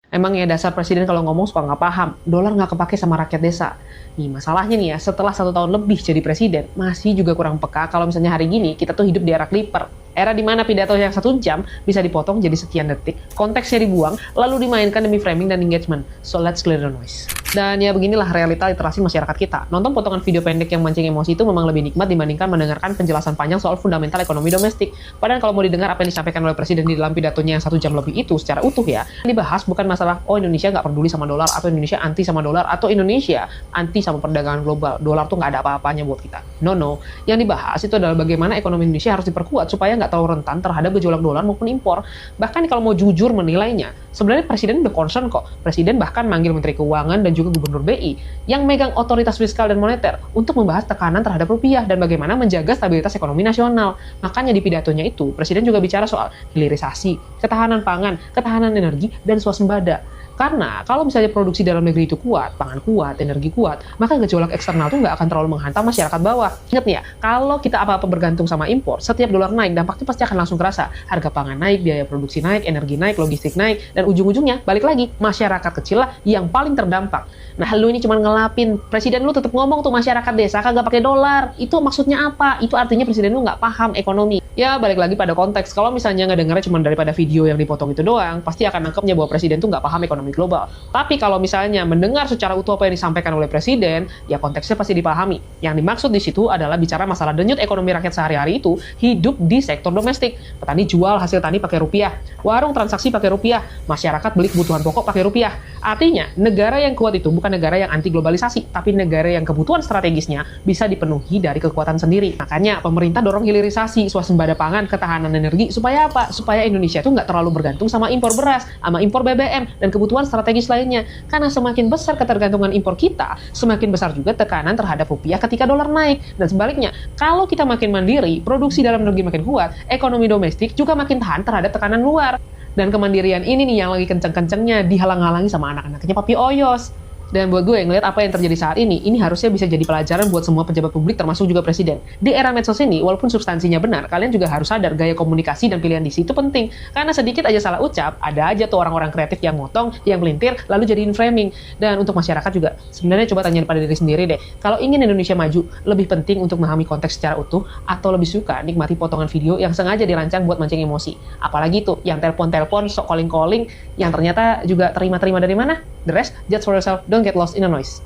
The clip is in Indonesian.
Emang ya dasar presiden kalau ngomong suka nggak paham, dolar nggak kepake sama rakyat desa. Nih masalahnya nih ya, setelah 1 tahun lebih jadi presiden, masih juga kurang peka kalau misalnya hari gini kita tuh hidup di era clipper. Era di mana pidato yang 1 jam bisa dipotong jadi sekian detik, konteksnya dibuang, lalu dimainkan demi framing dan engagement. So let's clear the noise. Dan ya beginilah realita literasi masyarakat kita. Nonton potongan video pendek yang mancing emosi itu memang lebih nikmat dibandingkan mendengarkan penjelasan panjang soal fundamental ekonomi domestik. Padahal kalau mau didengar apa yang disampaikan oleh presiden di dalam pidatonya yang 1 jam lebih itu secara utuh ya, dibahas bukan masalah oh Indonesia nggak peduli sama dolar, atau Indonesia anti sama dolar, atau Indonesia anti sama perdagangan global. Dolar tuh nggak ada apa-apanya buat kita. No. Yang dibahas itu adalah bagaimana ekonomi Indonesia harus diperkuat supaya nggak terlalu rentan terhadap gejolak dolar maupun impor. Bahkan kalau mau jujur menilainya, sebenarnya presiden udah concern kok. Presiden bahkan manggil Menteri Keuangan dan juga Gubernur BI yang megang otoritas fiskal dan moneter untuk membahas tekanan terhadap rupiah dan bagaimana menjaga stabilitas ekonomi nasional. Makanya di pidatonya itu, presiden juga bicara soal hilirisasi, ketahanan pangan, ketahanan energi, dan swasembada. Karena kalau misalnya produksi dalam negeri itu kuat, pangan kuat, energi kuat, maka gejolak eksternal tuh nggak akan terlalu menghantam masyarakat bawah. Ingat nih ya, kalau kita apa-apa bergantung sama impor, setiap dolar naik, dampaknya pasti akan langsung terasa. Harga pangan naik, biaya produksi naik, energi naik, logistik naik, dan ujung-ujungnya balik lagi, masyarakat kecil lah yang paling terdampak. Nah, lu ini cuma ngelapin, presiden lu tetap ngomong tuh masyarakat desa kagak pakai dolar. Itu maksudnya apa? Itu artinya presiden lu nggak paham ekonomi. Ya, balik lagi pada konteks. Kalau misalnya nggak dengarnya cuma daripada video yang dipotong itu doang, pasti akan nangkepnya bahwa presiden tuh nggak paham ekonomi global. Tapi kalau misalnya mendengar secara utuh apa yang disampaikan oleh presiden, ya konteksnya pasti dipahami. Yang dimaksud di situ adalah bicara masalah denyut ekonomi rakyat sehari-hari itu hidup di sektor domestik. Petani jual hasil tani pakai rupiah, warung transaksi pakai rupiah, masyarakat beli kebutuhan pokok pakai rupiah. Artinya, negara yang kuat itu bukan negara yang anti globalisasi, tapi negara yang kebutuhan strategisnya bisa dipenuhi dari kekuatan sendiri. Makanya pemerintah dorong hilirisasi, swasembada pangan, ketahanan energi, supaya apa? Supaya Indonesia itu nggak terlalu bergantung sama impor beras, sama impor BBM, dan kebutuhan strategis lainnya. Karena semakin besar ketergantungan impor kita, semakin besar juga tekanan terhadap rupiah ketika dolar naik. Dan sebaliknya, kalau kita makin mandiri, produksi dalam negeri makin kuat, ekonomi domestik juga makin tahan terhadap tekanan luar. Dan kemandirian ini nih yang lagi kenceng-kencengnya dihalang-halangi sama anak-anaknya Papi Oyos. Dan buat gue ngeliat apa yang terjadi saat ini harusnya bisa jadi pelajaran buat semua pejabat publik termasuk juga presiden. Di era medsos ini, walaupun substansinya benar, kalian juga harus sadar gaya komunikasi dan pilihan diksi itu penting. Karena sedikit aja salah ucap, ada aja tuh orang-orang kreatif yang motong, yang melintir, lalu jadiin framing. Dan untuk masyarakat juga, sebenarnya coba tanya pada diri sendiri deh, kalau ingin Indonesia maju, lebih penting untuk memahami konteks secara utuh, atau lebih suka nikmati potongan video yang sengaja dirancang buat mancing emosi. Apalagi tuh, yang telepon-telepon, sok calling-calling, yang ternyata juga terima-terima dari mana? The rest, judge for yourself, don't get lost in the noise.